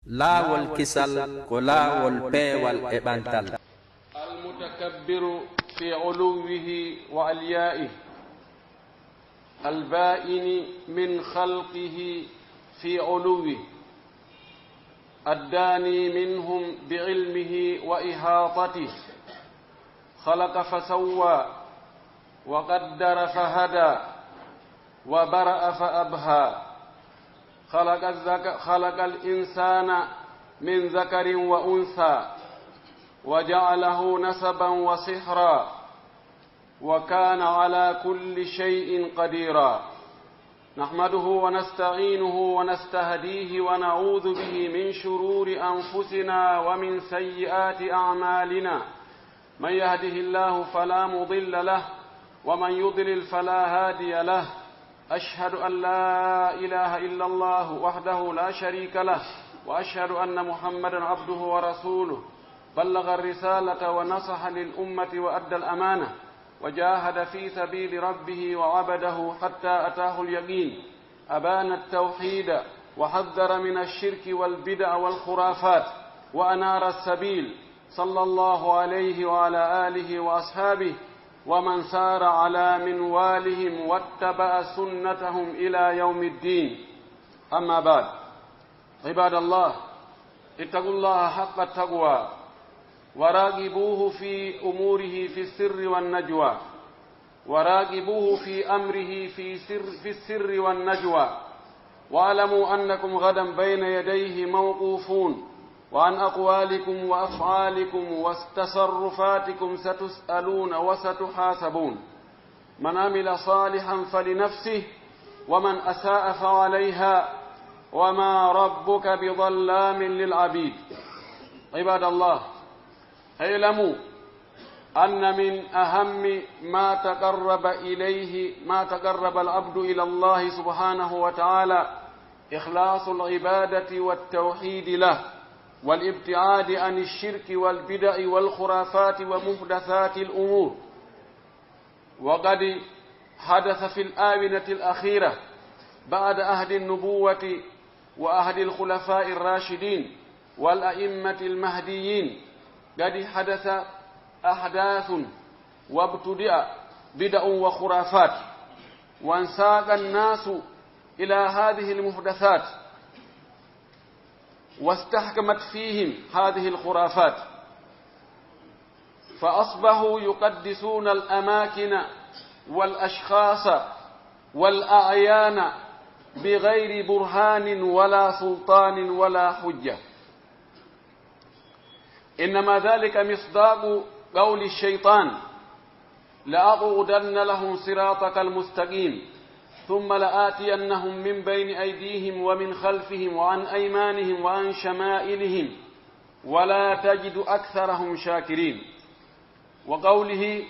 laawol kisal ko laawol peewal e ɓantal. المتكبر في علوه وعليائه البائن من خلقه في علوه الداني منهم بعلمه وإحاطته خلق فسوى وقدر فهدى وبرأ فأبهى خلق الإنسان من ذكر وأنثى وجعله نسبا وصهرا وكان على كل شيء قديرا نحمده ونستعينه ونستهديه ونعوذ به من شرور أنفسنا ومن سيئات أعمالنا من يهده الله فلا مضل له ومن يضلل فلا هادي له أشهد أن لا إله إلا الله وحده لا شريك له وأشهد أن محمدا عبده ورسوله بلغ الرسالة ونصح للأمة وأدى الأمانة وجاهد في سبيل ربه وعبده حتى أتاه اليقين أبان التوحيد وحذر من الشرك والبدع والخرافات وأنار السبيل صلى الله عليه وعلى آله وأصحابه ومن سار على منوالهم واتبع سنتهم إلى يوم الدين أما بعد عباد الله اتقوا الله حق التقوى وراقبوه في أموره في السر والنجوى وراقبوه في أمره في السر والنجوى واعلموا أنكم غدا بين يديه موقوفون وعن أقوالكم وأفعالكم وتصرفاتكم ستسألون وستحاسبون من عمل صالحا فلنفسه ومن أساء فعليها وما ربك بظلام للعبيد عباد الله اعلموا أن من أهم ما تقرب العبد إلى الله سبحانه وتعالى إخلاص العبادة والتوحيد له والابتعاد عن الشرك والبدع والخرافات ومحدثات الأمور وقد حدث في الآونة الأخيرة بعد عهد النبوة وعهد الخلفاء الراشدين والأئمة المهديين قد حدث أحداث وابتدأ بدع وخرافات وانساق الناس إلى هذه المحدثات واستحكمت فيهم هذه الخرافات فأصبحوا يقدسون الأماكن والأشخاص والأعيان بغير برهان ولا سلطان ولا حجة إنما ذلك مصداق قول الشيطان لأقعدن لهم صراطك المستقيم ثم لآتينهم من بين أيديهم ومن خلفهم وعن أيمانهم وعن شمائلهم ولا تجد أكثرهم شاكرين وقوله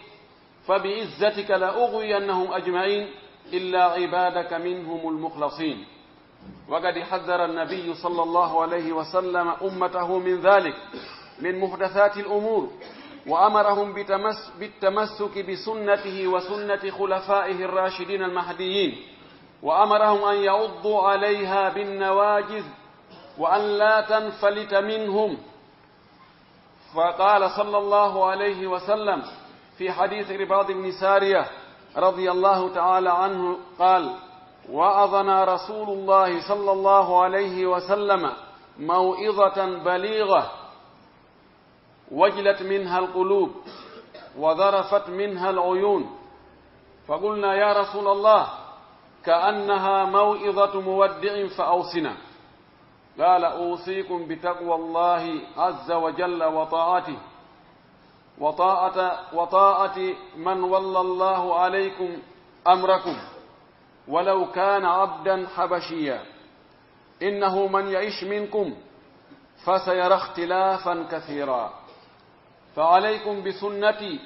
فبعزتك لأغوينهم أجمعين إلا عبادك منهم المخلصين وقد حذر النبي صلى الله عليه وسلم أمته من ذلك من محدثات الأمور وأمرهم بالتمسك بسنته وسنة خلفائه الراشدين المهديين وأمرهم أن يعضوا عليها بالنواجذ وأن لا تنفلت منهم فقال صلى الله عليه وسلم في حديث رباط بن سارية رضي الله تعالى عنه قال وعظنا رسول الله صلى الله عليه وسلم موعظة بليغة وجلت منها القلوب وذرفت منها العيون فقلنا يا رسول الله كأنها موعظة مودع فأوصنا قال أوصيكم بتقوى الله عز وجل وطاعة من ولى الله عليكم أمركم ولو كان عبدا حبشيا إنه من يعيش منكم فسيرى اختلافا كثيرا فعليكم بسنتي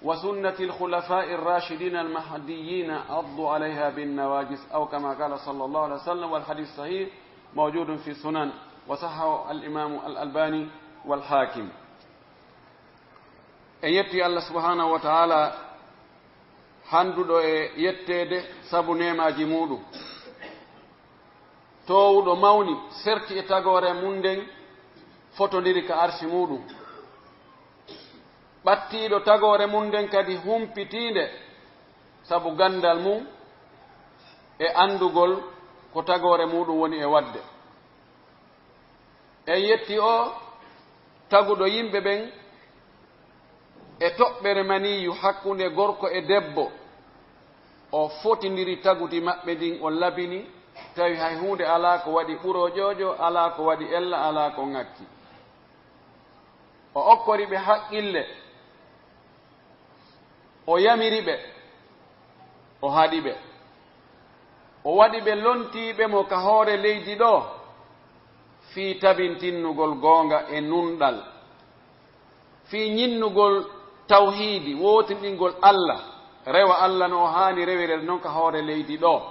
وسنة الخلفاء الراشدين المهديين عضوا عليها بالنواجس أو كما قال صلى الله عليه وسلم والحديث صحيح موجود في السنن وصححه الإمام الألباني والحاكم يتي الله سبحانه وتعالى handuɗo e yettede sabu nemaji muɗum towuɗo mawni serti e tagore mum nden fotodiri ka arsi muɗum ɓattiɗo tagore mum nden kadi humpitinde sabu gandal mum e andugol ko tagore muɗum woni e wadde e yetti o taguɗo yimɓe ɓen e toɓɓere maniyu hakkunde gorko e debbo o fotidiri taguti maɓɓe ɗin o labini tawi hay hunde ala ko waɗi ɓurojojo ala ko waɗi ella ala ko ŋakki o okkori ɓe haqqille o yamiri ɓe o haɗi ɓe o waɗi ɓe lontiɓe mo ka hoore leydi ɗo fii tabintinnugol goonga e nunɗal fii ñinnugol tawhiidi wootinɗingol Allah rewa Allah no haani rewirel noon ka hoore leydi ɗo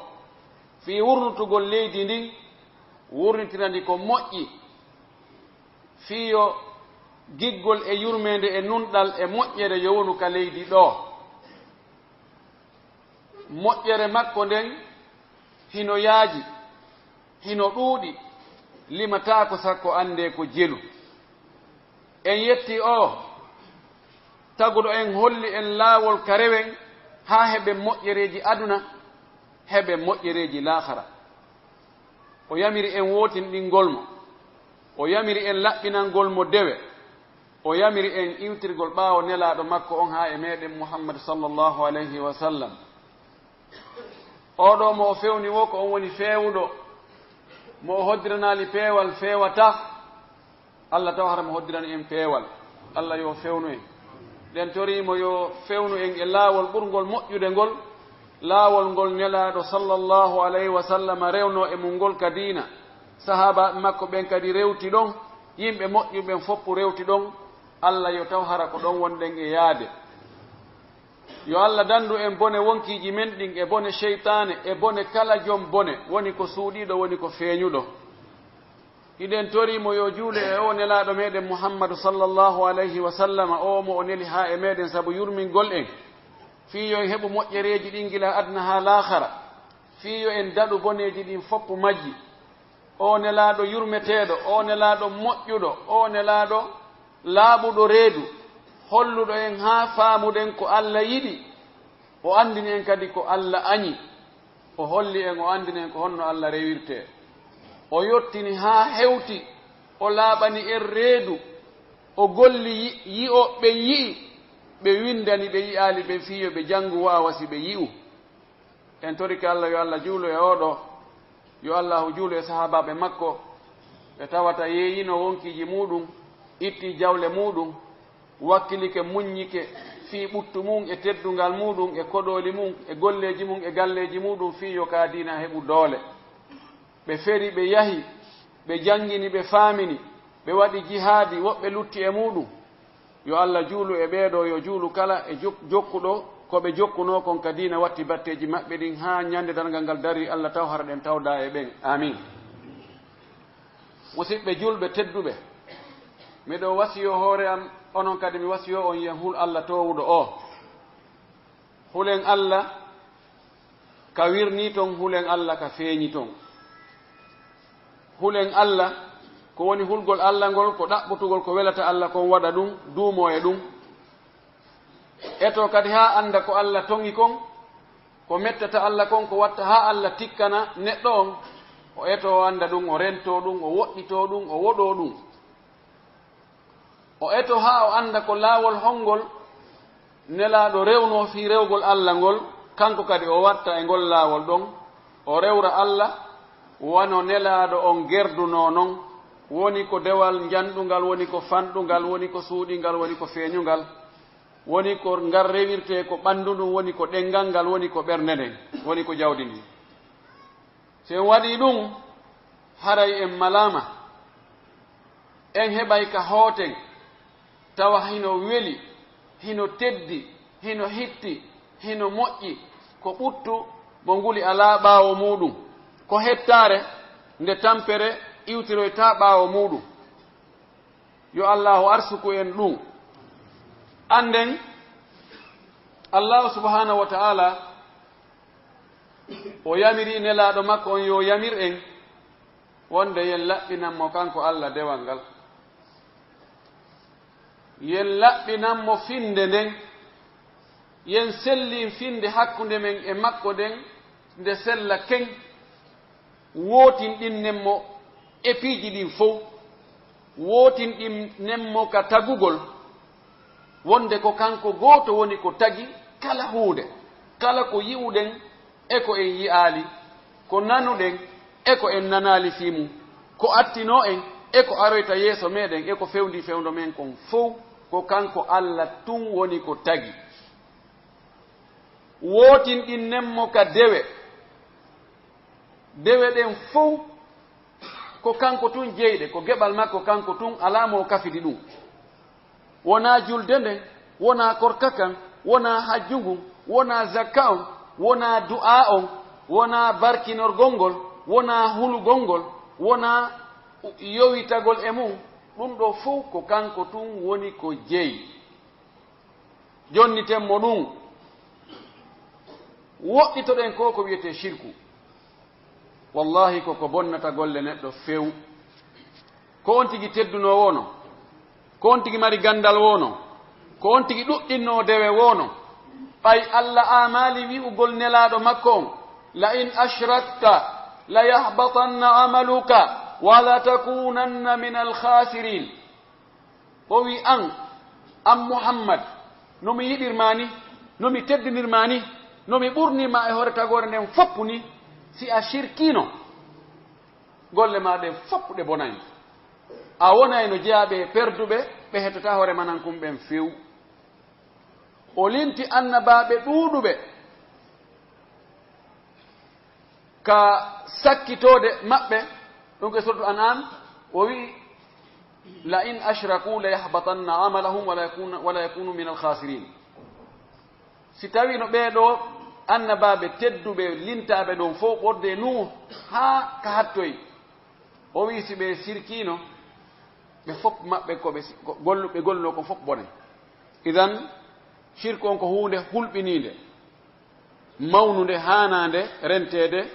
fii wurnutugol leydi ndin wurnitinandi ko moƴƴi fii yo giggol e yurmede e nunɗal e moƴƴere yownu ka leydi ɗo moƴƴere makko nden hino yaaji hino ɗuuɗi limataako sakko ande ko jelu en yetti o taguɗo en holli en laawol ka rewen haa heɓe moƴƴereeji aduna heɓe moƴƴereeji laahara o yamiri en wootinɗingol mo o yamiri en laɓɓinangol mo dewe o yamiri en iwtirgol ɓaawo nelaaɗo makko on haa e meeɗen muhammad sallllahu alayhi wa sallam oɗo mo o fewni wo ko on woni feewuɗo mo o hoddiranaali peewal feewata allah taw hara mo hoddirani en peewal allah yo fewnu en ɗen toriimo yo fewnu en e laawol ɓurgol moƴƴude ngol laawol ngol nelaaɗo sallllahu alayhi wa sallam rewno e mum ngol ka diina sahaba makko ɓen kadi rewti ɗon yimɓe moƴƴuɓen foppu rewti ɗon allah yo taw hara ko ɗon wonɗen e yaade yo allah dandu en bone wonkiiji men ɗin e bone cheytane e bone kala joom bone woni ko suuɗiɗo woni ko feeñuɗo hiɗen torimo yo juule e o nelaaɗo meɗen muhammadu sallllahu alayhi wa sallam o mo o neli haa e meɗen sabu yurmingol en fiyo en heɓu moƴƴereeji ɗin gila adna haa laahara fiyo en daɗu boneeji ɗin foppu majji o nelaaɗo yurmeteeɗo o nelaaɗo moƴƴuɗo o nelaaɗo laaɓuɗo reedu holluɗo en haa faamuɗen ko allah yiɗi o andini en kadi ko allah añi o holli en o andini en ko honno allah rewirte o yottini haa hewti o laaɓani en reedu o golli yi'oɓe yi'i ɓe windani ɓe yi'aali ɓe fiyo ɓe janngu waawa si ɓe yi'u en torike allah yo allah juulo e oɗo yo allahu juulo e sahabaɓe makko ɓe tawata yeeyino wonkiiji muɗum itti jawle muɗum wakkilike muññike fii ɓuttu mum e teddungal muɗum e koɗoli mum e golleji mum e galleji muɗum fii yo ka diina heɓu doole ɓe feri ɓe yahi ɓe janngini ɓe faamini ɓe waɗi jihaadi woɓɓe lutti e muɗum yo allah juulu e ɓeeɗo yo juulu kala e jokkuɗo ko ɓe jokkuno kon ka diina watti batteji maɓɓe ɗin haa ñande dargal ngal dari allah taw hara ɗen tawda e ɓen amin musidɓe julɓe tedduɓe miɗo wasiyo hoore am onon kadi mi wasiyo on yen hul allah towuɗo o hulen allah ka wirni ton hulen allah ka feeñi ton hulen allah ko woni hulgol allah ngol ko ɗaɓɓutugol ko welata allah kon waɗa ɗum duumo e ɗum eto kadi haa annda ko allah toŋi kon ko mettata allah kon ko watta haa allah tikkana neɗɗo on o eto o annda ɗum o rento ɗum o woɗɗito ɗum o woɗo ɗum o eto haa o annda ko laawol hongol nelaaɗo rewno fii rewgol allah ngol kanko kadi o watta e ngol laawol ɗon o rewra allah wano nelaaɗo on gerduno noon woni ko dewal njanɗungal woni ko fanɗungal woni ko suuɗingal woni ko feeñungal woni ko ngal rewirte ko ɓanndu ɗum woni ko ɗenngal ngal woni ko ɓernde nden woni ko jawdi ndi so en waɗii ɗum haray en malama en heɓay ka hooten tawa hino weli hino teddi hino hitti hino moƴƴi ko ɓuttu mo nguli alaa ɓaawo muɗum ko hettaare nde tampere iwtiroyta ɓaawo muɗum yo allahu arsuku en ɗum anden allahu subhanahu wa ta'ala o yamiri nelaaɗo makko on yo yamir en wonde yen laɓɓinanmo kanko Allah dewal ngal, yen laɓɓinanmo finde nden, yen sellin finde hakkunde men e makko nden nde sella ken, wotinɗinnenmo e piiji ɗin fof, wotinɗinnenmo ka tagugol, wonde ko kanko gooto woni ko tagi kala huunde, kala ko yi'uɗen e ko en yi'aali, ko nanuɗen e ko en nanaali fiimu, ko attino en e ko aroyta yeeso meɗen e ko fewndi fewndo men kon fof ko kanko Allah tun woni ko tagi. Wotinɗinnenmo ka dewe ɗen fof ko kanko tun jeyɗe, ko geɓal makko kanko tun, alamo o kafidi ɗum. Wona julde nden, wona korka kan, wona hajjungu, wona zakka on, wona du'a on, wona barkinorgol ngol, wona hulugol ngol, wona yowitagol e mum, ɗum ɗo fof ko kanko tun woni ko jeyi. Jonnitenmo ɗum, woɗɗitoɗen ko wiyete shirku. Wallahi koko bonnata golle neɗɗo few. Ko on tigi tedduno wono, ko on tigi mari gandal wono, ko on tigi ɗuɗɗinno dewe wono, ɓay Allah amali wi'ugol nelaɗo makko on, la in ashrakta la yahbatanna amaluka wa la takunanna min alkhasirin. O wi an Muhammad, nomi yiɗirmani, nomi teddinirmani, nomi ɓurnima e hoore tagore nden foppu ni, si a shirkino golle ma ɗen foppu ɗe bonayi, a wonay no jeyaɓe perduɓe ɓe hettota hoore manankum ɓen few. O linti annabaɓe ɗuuɗuɓe ka sakkitode maɓɓe, ɗum ke suratu An'am, o wi la in ashraku la yahbatanna amalahum wala yakunu min alkhasirin. Si tawi no ɓeeɗo annabaɓe tedduɓe lintaɓe ɗon fof ɓorde Nuh haa ka hattoyi, o wi si ɓe sirkino ɓe fof maɓɓe ɓe golluno ko fof bone. Idan shirku on ko hunde hulɓininde, mawnude, hanande rentede,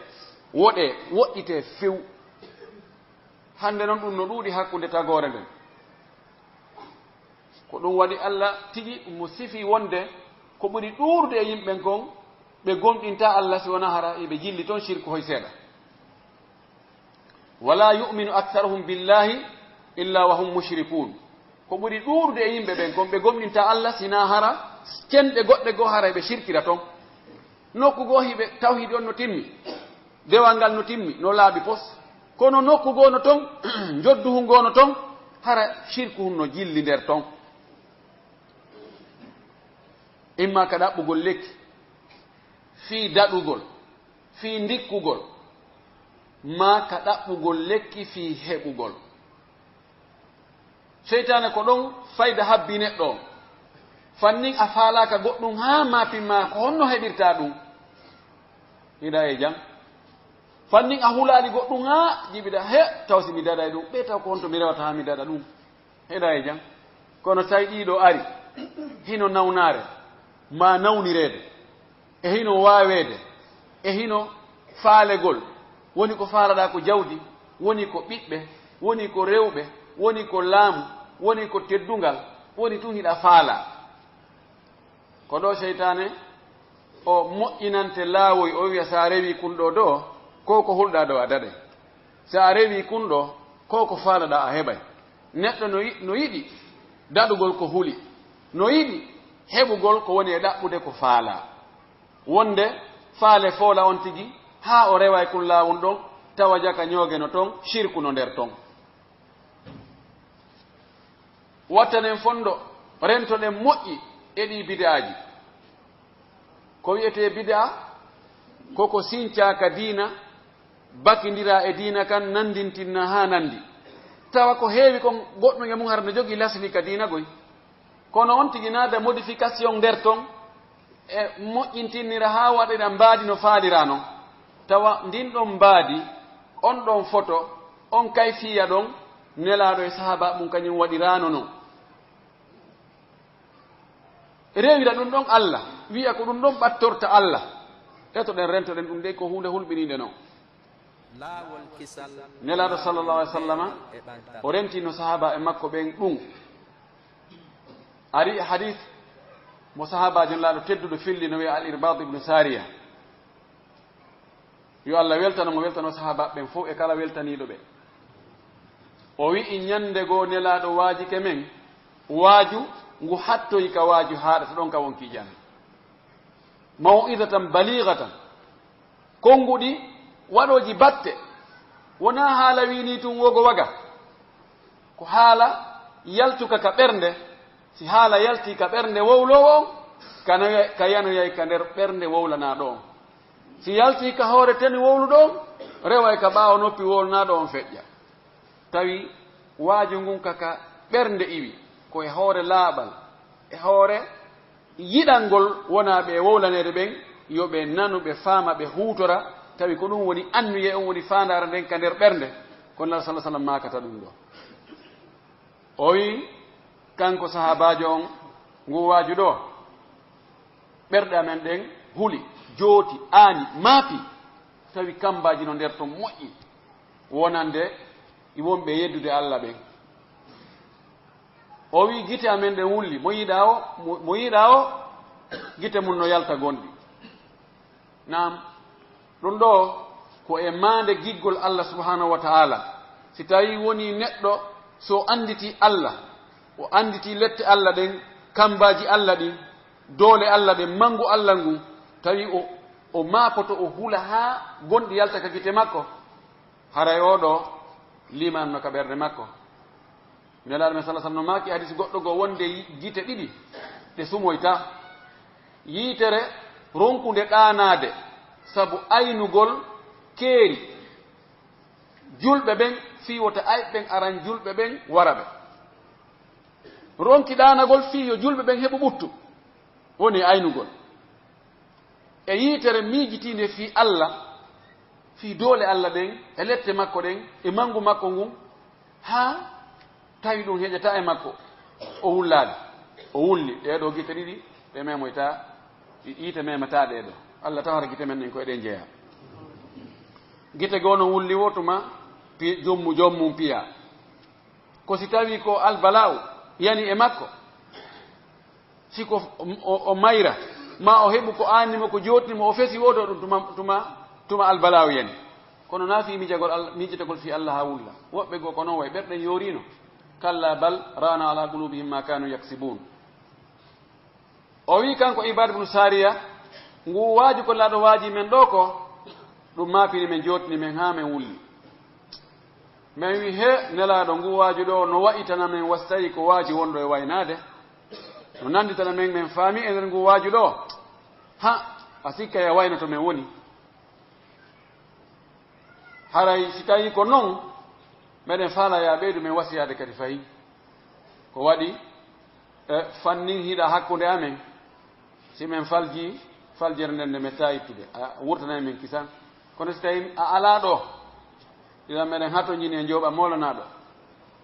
woɗɗite few. Hande noon ɗum no ɗuuɗi hakkunde tagore nden, ko ɗum waɗi Allah tigi mo sifi wonde ko ɓuri ɗuurde e yimɓen kon ɓe gomɗinta Allah si wona hara eɓe jilli toon shirku hoy seeɗa. Wala yu'minu aktharuhum billahi illa wa hum mushrikun. Ko ɓuri ɗuurde e yimɓe ɓen kon ɓe gomɗinta Allah sina hara cenɗe goɗɗe goo hara eɓe shirkira toon. Nokku goo hiɓe tawhidi on no timmi, dewal ngal no timmi, no laaɓi pos, kono nokku goo no toon jodduhu ngoo no toon hara shirku hun no jilli nder toon. Imma ka ɗaɓɓugol lekki, fii daɗugol, fii ndikkugol, ma ka ɗaɓɓugol lekki fii heɓugol. Seytane ko ɗon fayda habbi neɗɗo, fannin a faalaka goɗɗum haa mapinma ko honno heɓirta ɗum, hiɗa e jam. Fannin a hulaali goɗɗum haa jiɓiɗa, he taw si mi daɗa e ɗum, ɓe taw ko honto mi rewata haa mi daɗa ɗum, heɗa e jam. Kono tawi ɗiɗo ari hino nawnare ma nawnirede, e hino waawede, e hino faalegol, woni ko faalaɗa ko jawdi, woni ko ɓiɓɓe, woni ko rewɓe, woni ko laamu, woni ko teddungal, woni tun hiɗa faala. Ko ɗo seytane o moƴƴinante laawoy, o wiya sa rewi kunɗo ɗo ko ko hulɗa ɗo a daɗay, sa rewi kunɗo ko ko faalaɗa a heɓay. Neɗɗo no yiɗi daɗugol ko huli, no yiɗi heɓugol ko woni e ɗaɓɓude ko faala, wonde faale foola on tigi haa o rewa e kun laawol ɗon, tawa jaka ñooge no toon, shirku no nder toon. Wattanen fondo rentoɗen moƴƴi e ɗi bid'aji. Ko wiyete bid'a koko sincaka diina, bakindira e diina kan, nandintinna haa nandi, tawa ko heewi kon goɗɗum e mum har no jogi lasli ka diina goy, kono on tigi naada modification nder ton e moƴƴintinnira haa waɗira mbaadi no faalira non, tawa ndin ɗon mbaadi, on ɗon photo, on kayfiya ɗon nelaaɗo e sahaba mum kañum waɗirano non. Rewira ɗum ɗon Allah, wiya ko ɗum ɗon ɓattorta Allah, etoɗen rentoɗen ɗum de ko hunde hulɓininde non. nelaɗo sallllahu alih w sallama o rentino sahaba e makko ɓen ɗum ari hadith mo sahabajo laaɗo tedduɗo filli no wiya al irbad ibnu saria yo allah weltano mo weltano sahaba ɓen fof e kala weltaniɗo ɓe o wi'i ñande goo nelaɗo waajike men waaju ngu hattoyi ka waaju haaɗata ɗon ka wonki jani maw'idatan baligatan konnguɗi waɗoji batte wona haala wini tun wogo waga ko haala yaltuka ka ɓernde si haala yalti ka ɓernde wowlowo on ka yanoyay ka nder ɓernde wowlanaɗo on si yalti ka hoore teni wowluɗo on reway ka ɓaawo noppi wolnaɗo on feƴƴa tawi waaju ngun kaka ɓernde iwi ko e hoore laaɓal e hoore yiɗalngol wona ɓe wowlanede ɓen yo ɓe nanu ɓe faama ɓe huutora tawi ko ɗum woni annuye on woni fandara nden ka nder ɓernde kono Allah sallallahu alaihi wasallam makata ɗum ɗo o wi kanko sahabajo on ngu waaju ɗo ɓerɗe amen ɗen huli jooti aani maapi tawi kambaji no nder to moƴƴi wonande wonɓe yeddude Allah ɓen o wi gite amen ɗen wulli mo yiɗa o gite mum no yalta gonɗi nam ɗum ɗo ko e maande giggol Allah subhanahu wa ta'ala si tawi woni neɗɗo so anditi Allah o anditi lette Allah ɗen kambaji Allah ɗin doole Allah ɗen mangu Allah ngu tawi o maapoto o hula ha gonɗi yalta ka gite makko haray oɗo limanno ka ɓerde makko nelaɗo men sallah sallam no maaki hadis goɗɗo goo wonde gite ɗiɗi ɗe sumoyta yiitere ronkude ɗanade sabu aynugol keeri julɓe ɓen fiwota ayɓen aran julɓe ɓen wara ɓe ronki ɗanagol fiyo julɓe ɓen heɓo ɓuttu woni aynugol e yiitere miijitinde fi Allah fi doole Allah ɗen e lette makko ɗen e mangu makko ngun ha tawi ɗum heƴata e makko o wullade o wulli ɗeɗo gite ɗiɗi ɗe memoyta yiite memata ɗeɗo Allah tawata gite men ɗen ko eɗen jeeya gite goo no wulli wotuma jommum piya ko si tawi ko albala'u yani e makko siko o mayra ma o heɓu ko annimo ko jotnimo o fesi woto ɗum tuma albala'u yani kono naafi miijitagol fi Allah ha wulla woɓɓe goo ko noon way ɓerɗen yorino kalla bal rana ala qulubihim ma kanu yaksibun o wi kanko ibad ibn sariya ngu waaji ko laaɗo waaji men ɗo ko ɗum maapini men jotni men ha men wulli men wi he nelaɗo ngu waaju ɗo no wa'itana men wastayi ko waaji wonɗo e waynade no nanditana men men faami e nder ngu waaju ɗo ha a sikka e wayno to men woni haray si tawi ko noon meɗen faala ya ɓeydu men wasiyade kadi fayi ko waɗi fannin hiɗa hakkude amen si men faljere nden nde metta ittude a wurtanayi men kisan kono si tawi a ala ɗo ɗiɗan meɗen hattojini e jooɓa molanaɗo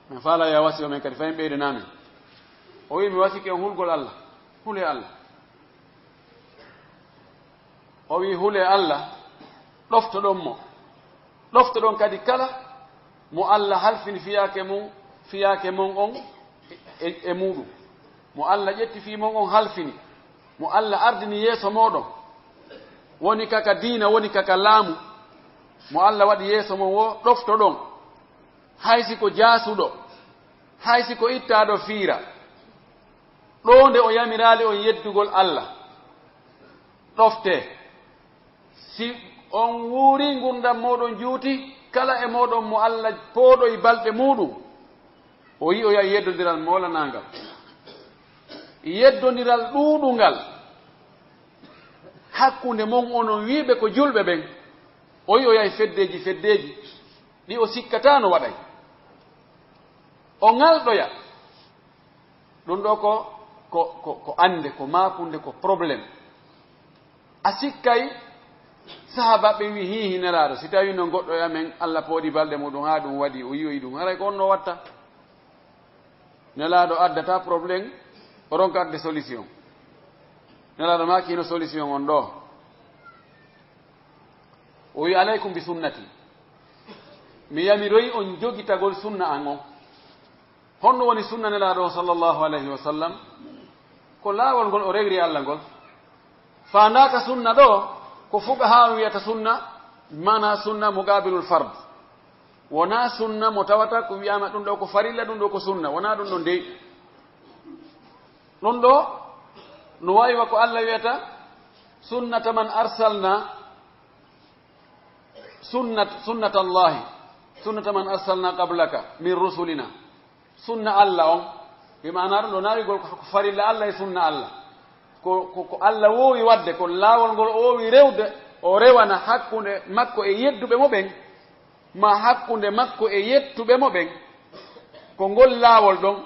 min faala ya wasi o men kadi fayin ɓeydenamen o wi mi wasiki on hulgol Allah hule Allah o wi hule Allah ɗoftoɗon kadi kala mo Allah halfini fiyake mon on e muɗum mo Allah ƴetti fi mon on halfini mo Allah ardini yeeso moɗon woni kaka diina woni kaka laamu mo Allah waɗi yeeso mon wo ɗoftoɗon haysi ko jaasuɗo haysi ko ittaɗo fiira ɗo nde o yamirali on yeddugol Allah ɗofte si on wuuri gurdam moɗon juuti kala e moɗon mo Allah pooɗo e balɗe muɗum o yi o yahi yeddodiral molanagal yeddodiral ɗuuɗungal hakkunde mon onon wiiɓe ko julɓe ɓen o yi o yahi feddeji ɗi o sikkata no waɗay o ngalɗoya ɗum ɗo ko ande ko makunde ko probléme a sikkay sahaba ɓe wi hihi nelaɗo si tawi no goɗɗo yamen Allah pooɗi balɗe muɗum ha ɗum waɗi o yiyoyi ɗum haray ko on no watta nelaɗo addata probléme o ronka adde solution nelaɗo makino solution on ɗo o wi alaykum bi sunnati mi yamiroyi on jogitagol sunna an on. Honno woni sunna nelaɗo sallallahu alayhi wa sallam ko laawol ngol o rewri Allah ngol. Faandaka sunna ɗo ko fuqaha wiyata sunna mana sunna muqabilul fard, wona sunna mo tawata ko wiyama ɗum ɗo ko farilla ɗum ɗo ko sunna, wona ɗum ɗo ndey. ɗum ɗo no wayiwa ko Allah wiyata sunnata man arsalna sunnata allahi sunnata man arsalna qablaka min rusulina. sunna Allah on bi maana ɗum ɗo nawigol ko farilla Allah e sunna Allah ko Allah wowi wadde ko laawol ngol o wowi rewde o rewana hakkunde makko e yedduɓe mo ɓen ma hakkunde makko e yettuɓe mo ɓen ko ngol laawol ɗon.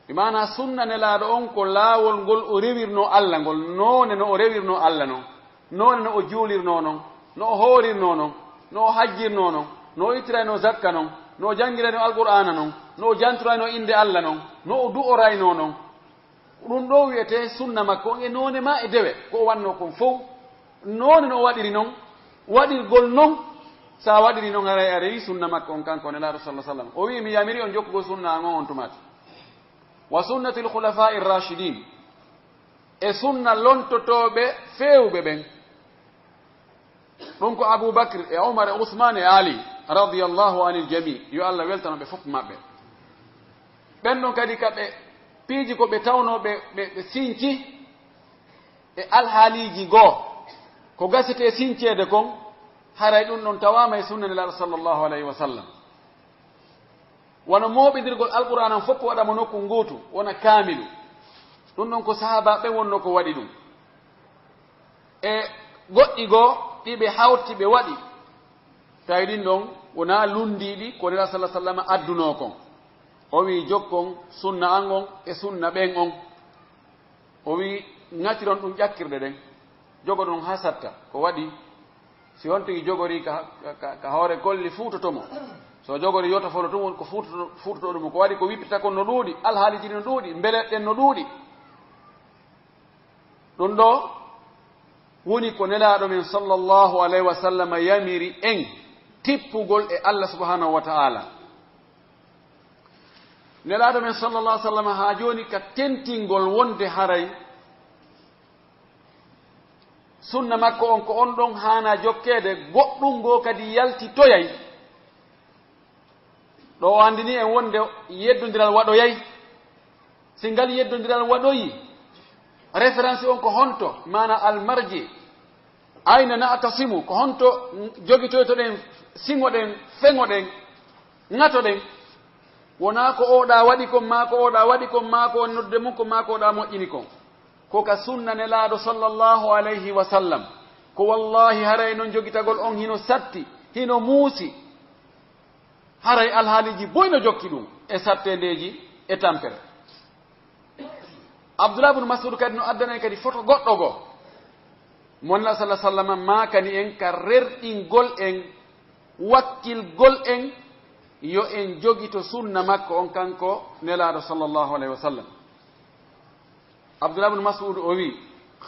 bi maana sunna nelaaɗo on ko laawol ngol o rewirno Allah ngol noone no o rewirno Allah noon, noone no o juulirno noon, no o hoorirno noon, no o hajjirno noon, no o ittirayno zakka noon, no o jangirayno alqur'ana noon, no o jantorayno inde Allah noon, no o du'orayno noon. ɗum ɗo wiyete sunna makko e noone ma e dewe ko o wanno kon fof noone no o waɗiri noon waɗirgol noon sa waɗiri noon haray a rewi sunna makko on kanko nelaaɗo sallah sallam. O wi mi yamiri on jokkugo sunna an on tumati wa sunnati lkhulafa'i rrachidin e sunna lontotoɓe fewɓe ɓen. ɗum ko aboubacre e omar e ousmane e ali radiallahu anil jami, yo Allah weltanoɓe fof maɓɓe. ɓen ɗon kadi kaɓe piiji ko ɓe tawnoɓe ɓe siñci e alhaaliji goo ko gasete e siñceede kon haray ɗum ɗon tawama e sunna nelaaɗo sallllahu alayhi wa sallam. wono mooɓidirgol alqur'anan fof waɗamo nokku nguutu wona kaamilu, ɗum ɗon ko sahaba ɓen wonno ko waɗi ɗum. e goɗɗi goo ɗiɓe hawti ɓe waɗi tawi ɗin ɗon wona lundiɗi ko nelaaɗo sallah sallam adduno kon. o wi jokkon sunna an on e sunna ɓen on. o wi ŋatiron ɗum ƴakkirɗe ɗen jogo ɗum ha satta ko waɗi si on tigi jogori ka hoore golli fuutotomo, so jogori yoto fono tum ko fuutoto ɗum ko waɗi ko wippita kon no ɗuuɗi, alhaaliji no ɗuuɗi, mbeleɗɗen no ɗuuɗi. ɗum ɗo woni ko nelaaɗo men sallllahu alayhi wa sallam yamiri en tippugol e Allah subhanahu wa ta'ala. nelaaɗo men sallallah alih sallam haa jooni ka tentingol wonde haray sunna makko on ko on ɗon haana jokkeede goɗɗum ngoo kadi yalti toyay ɗo o anndini en wonde yeddondiral waɗoyay. si ngal yeddondiral waɗoyi référence on ko honto mana almarji ayna na'tasimu ko honto jogitoytoɗen siŋoɗen feŋoɗen ŋatoɗen, wona ko oɗa waɗi kon ma ko oɗa waɗi kon ma ko nodde mum kon ma ko oɗa moƴƴini kon, ko ka sunna nelaaɗo sallllahu alayhi wa sallam ko wallahi haray noon jogitagol on hino satti hino muusi haray alhaaliji boyno jokki ɗum e sattendeji e tampere. abdoullah bnu masud kadi no addana en kadi foto goɗɗo goo monla sallah sallam makani en ka rerɗingol en wakkilgol en yo en jogito sunna makko on kanko nelaaɗo sallllahu alayhi wa sallam. abdoullah bnu masud o wi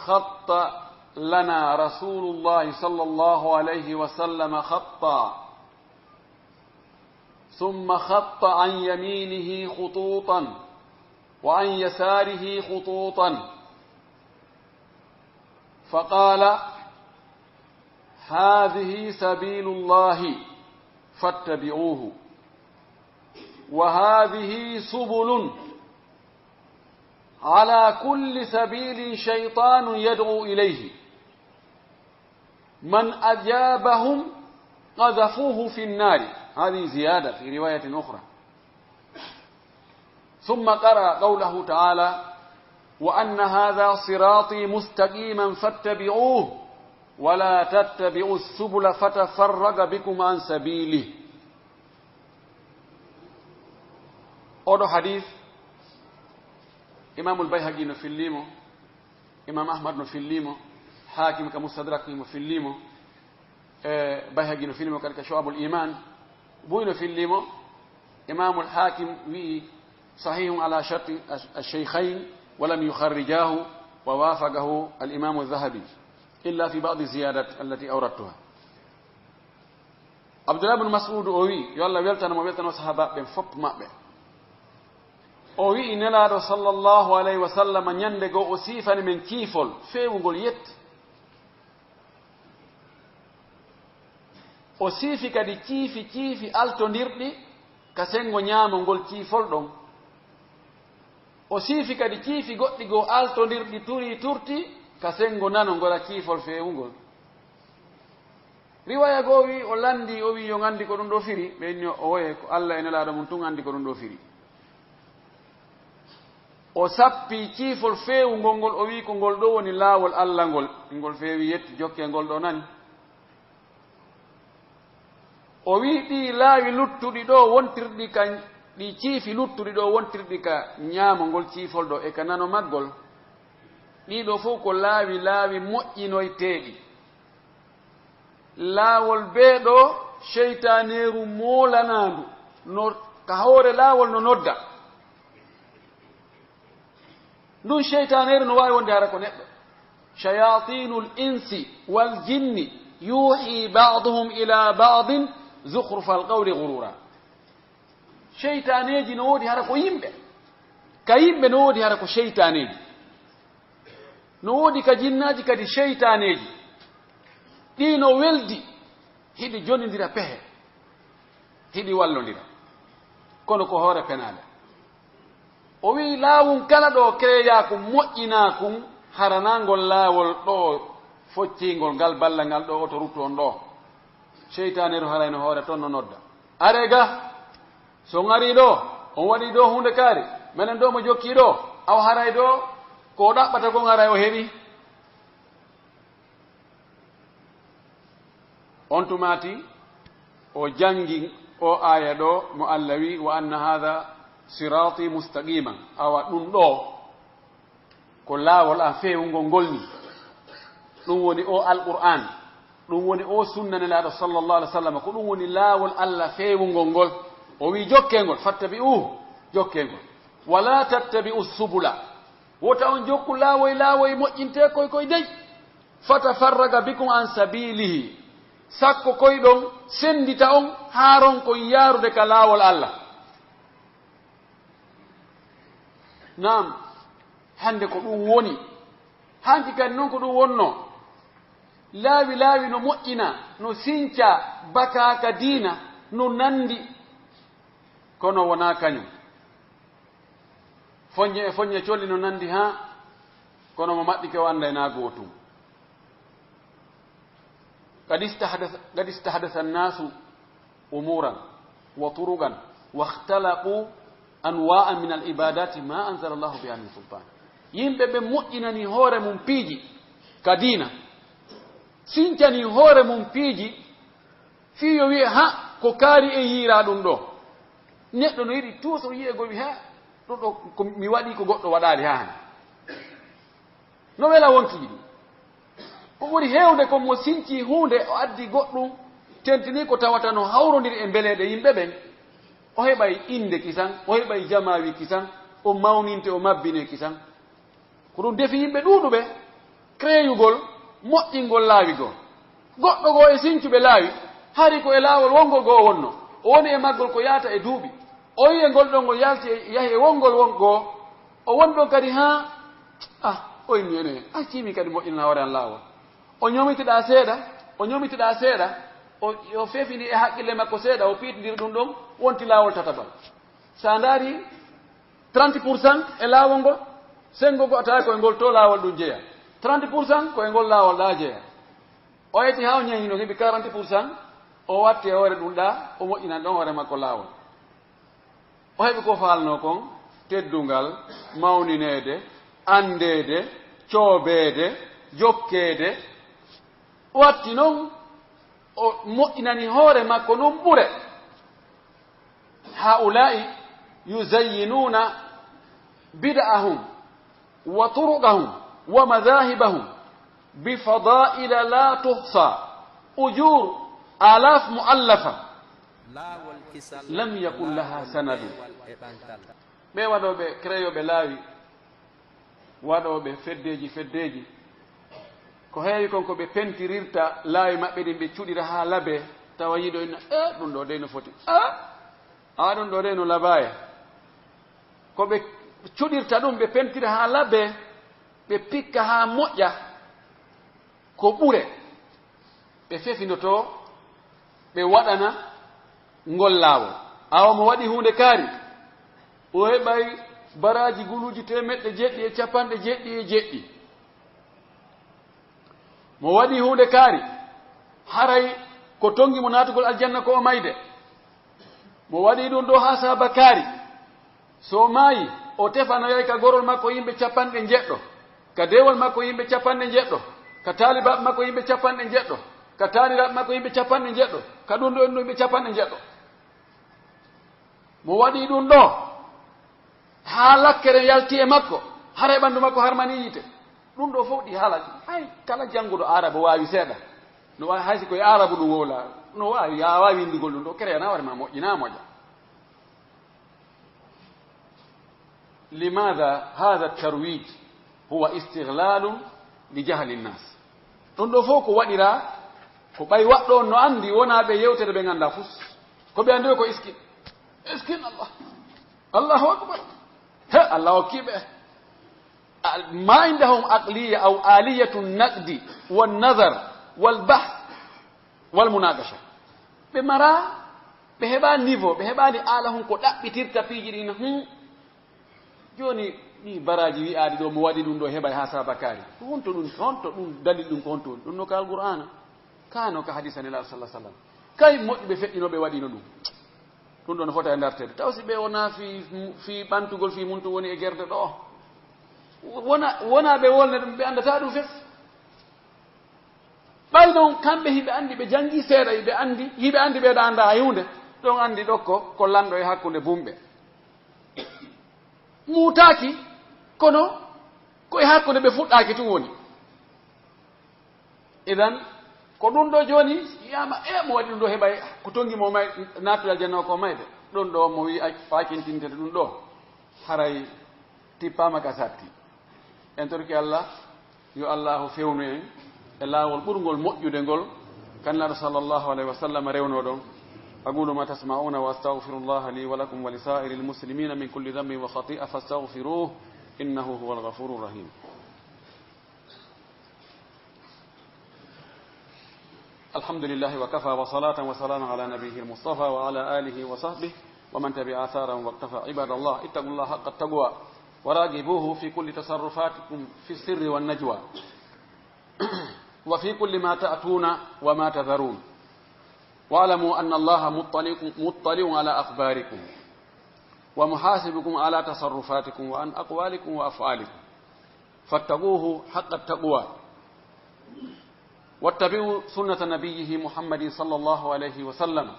khatta lana rasulullahi sallllahu alayhi wa sallam khatta ثم خط عن يمينه خطوطا وعن يساره خطوطا فقال هذه سبيل الله فاتبعوه وهذه سبل على كل سبيل شيطان يدعو إليه من أجابهم قذفوه في النار. هذه زيادة في رواية أخرى. ثم قرأ قوله تعالى وأن هذا صراطي مستقيما فاتبعوه ولا تتبعوا السبل فتفرق بكم عن سبيله. أولو حديث إمام البيهقي نفليمه، إمام أحمد نفليمه، حاكم كمستدرك نفليمه، بيهقي نفليمه كشعب الإيمان بوين في الليمو. إمام الحاكم وي صحيح على شرط الشيخين ولم يخرجاه ووافقه الإمام الذهبي إلا في بعض الزيادات التي أوردتها. Abdullah ibn Mas'ud o wi yo Allah weltano sahaba ben fop mabbe o wi nelaado sallallahu alayhi wa sallam nyande go o sifani men kiifol feewugol yetti o sifi kadi ciifi altondirdi ka sengo nyaamo ngol ciifol don o sifi kadi ciifi goddi go altondirdi turti ka sengo nano ngola ciifol feewugol riwaya go wi o landi o wi yo ngandi ko dum do firi be ni o woye ko Allah en laado mun tun andi ko dum do firi o sappi ciifol feewugol ngol o wi ko ngol do woni laawol Allah ngol feewi yetti jokke ngol do nani o wi ɗi laawi luttuɗi ɗo wontirɗi ka ɗi ciifi luttuɗi ɗo wontirɗi ka ñaamo ngol ciifol ɗo e ka nano maggol ɗiɗo fof ko laawi moƴƴinoyteeɗi laawol bee ɗo seytaneeru moolanaandu no ka hoore laawol no nodda ndun seytaneeru no waawi wonde hara ko neɗɗo shayatinul insi wal jinni yuhi ba'duhum ila ba'din zukhrufal qawli ghurura shaytaneji no wodi hara ko yimbe ka yimbe no wodi hara ko shaytaneji no wodi ka jinnaji kadi shaytaneji dino weldi hidi jonindira pehe hidi wallondira kono ko hore penale o wi laawun kala do kreya ko moƴƴina kum haranangol laawol do foccingol gal ballangal do to rutto on do sheytaneru harayno hoore toon no nodda arega so ngari ɗo on waɗi ɗo hunde kaari minen ɗo mo jokki ɗo aw haray ɗo ko ɗaɓɓata ko ngaray o heɓi on tumati o jangi o aya ɗo mo Allah wi wa anna hadha sirati mustaqiman awa ɗum ɗo ko laawol an feewugol ngolni ɗum woni o alqur'an ɗum woni o sunna nelaaɗo sallallahu alaihi wasallam ko ɗum woni laawol Allah feewugol ngol o wi jokkengol fattabi'uhu jokkengol wala tattabi'u subula wota on jokku laawoy moƴƴinte koy dey fatafarraga bikum an sabilihi sakko koy ɗon sendita on haaron koy yaarude ka laawol Allah naam hande ko ɗum woni hanki kadi noon ko ɗum wonno laawi no moƴƴina no sinca bakaka diina no nandi kono wona kañum foñe colli no nandi ha kono mo maɗɗike o anda na gootum qad istahdatha annasu umuran wa turugan wa ikhtalaqu anwa'an min al-ibadati ma anzala Allahu biha min sultan yimɓe ɓe moƴƴinani hoore mum piiji ka diina sincani hoore mum piiji fiyo wiye ha ko kaari e yiira ɗum ɗo neɗɗo no yiɗi toujours yiyego wi ha ɗum ɗo ko mi waɗi ko goɗɗo waɗaali ha hani no wela wonkiɗi ɗum ko ɓuri heewde ko mo sinci hunde o addi goɗɗum tentini ko tawata no hawrodiri e mbeleɗe yimɓe ɓen o heɓay inde kisan o heɓay jamawi kisan o mawninte o mabbine kisan ko ɗum defi yimɓe ɗuuɗuɓe créyugol moƴƴingol laawigol goɗɗo goo e sincuɓe laawi hari ko e laawol wongol goo wonno o woni e maggol ko yaata e duuɓi o yi e ngol ɗon ngol yalti yahi e wongol wongoo o woni ɗon kadi ha o inni ene accimi kadi moƴƴina hoore an laawol o ñomitiɗa seeɗa o fefini e haqqille makko seeɗa o piitidiri ɗum ɗon wonti laawol tatabal sa ndaari 30% e laawol ngol sengo go tawi koye ngol to laawol ɗum jeeya 30% koye ngol laawol ɗa jeeya o yeti ha o ñañino heɓi 40% o watti e hoore ɗum ɗa o moƴƴinan ɗon hoore makko laawol o heɓi ko faalno kon teddungal mawninede andede coobeede jokkeede watti noon o moƴƴinani hoore makko noon ɓure haula'i yuzayyinuna bid'ahum wa turuqahum wa madahibahum bifada'ila la tuhsa ujur alaf mu'allafa lam yakun laha sanadu ɓe waɗoɓe créyoɓe laawi waɗoɓe feddeji ko heewi kon ko ɓe pentirirta laawi maɓɓe ɗin ɓe cuɗira ha laabe tawayido en dum do de no foti dum do de no labaya ko be cudirta dum be pentira ha labbe be pikka ha moƴƴa ko ɓure ɓe fefindoto ɓe waɗana ngol laawol awa mo waɗi hunde kaari o heɓay baraji guluji 777 mo waɗi hunde kaari haray ko tongi mo natugol aljanna ko o mayde mo waɗi ɗum ɗo ha saba kaari so maayi o tefanoyay ka gorol makko yimɓe 90 ka dewol makko yimɓe 90 ka talibaɓe makko yimɓe 90 ka taniraɓe makko yimɓe 90 ka ɗum ɗo en yimɓe 90 mo waɗi ɗum ɗo ha lakkere yalti e makko hara e ɓandu makko harmani yite ɗum ɗo fof ɗi haalaji hay kala jannguɗo arabe wawi seeɗa no wawi haysi koye arabu ɗum wowla no wawi ya wawi windigol ɗum ɗo créana ware ma moƴƴina moƴƴa لماذا هذا الترويج هو استغلال لجهل الناس ɗum ɗo fof ko waɗira ko ɓay waɗɗo on no andi wona ɓe yewtere ɓe ganda fus ko ɓe andi ko iskin allahu akbar he allah hokkiɓe ما عندهم عقلية أو آلية النقد والنظر والبحث والمناقشة بمرا بهبا نيفو بهبا دي آلهم كو ɗaɓɓitirta piiji joni ni baraji wi'aadi ɗo mo waɗi ɗum ɗo heɓa ha sabakari honto ɗum dalil ɗum ko honto ɗum no ka alqur'ana kano ka hadisa nelaɗo sallah sallam kay moƴƴuɓe feƴƴinoɓe waɗino ɗum ɗum ɗo no fota e dartede taw si ɓe wona fi ɓantugol fi mum to woni e gerde ɗo wona ɓe wolne ɗum ɓe andata ɗum fef ɓay ɗon kamɓe hiɓe andi ɓe jangi seeɗa hiɓe andi ɓeɗo anda hayunde ɗon andi ɗokko ko lanɗo e hakkude bumɓe muutaki kono koye hakkude ɓe fuɗɗaki tun woni idan ko ɗum ɗo joni yiyama mo waɗi ɗum ɗo heɓa ko tongimo may natural janno ko mayde ɗon ɗo mo wi fakintintede ɗum ɗo haray tippama ka satti en torki allah yo allahu fewnu en e laawol ɓurgol moƴƴude ngol kannaɗo sallllahu alayhi wa sallam rewno ɗon أقول ما تسمعون وأستغفر الله لي ولكم ولسائر المسلمين من كل ذنب وخطيئة فاستغفروه إنه هو الغفور الرحيم الحمد لله وكفى وصلاة وسلام على نبيه المصطفى وعلى آله وصحبه ومن تبع آثارهم واقتفى عباد الله اتقوا الله حق التقوى وراقبوه في كل تصرفاتكم في السر والنجوى وفي كل ما تأتون وما تذرون واعلموا أن الله مطلع على أخباركم ومحاسبكم على تصرفاتكم وعن أقوالكم وأفعالكم فاتقوه حق التقوى واتبعوا سنة نبيه محمد صلى الله عليه وسلم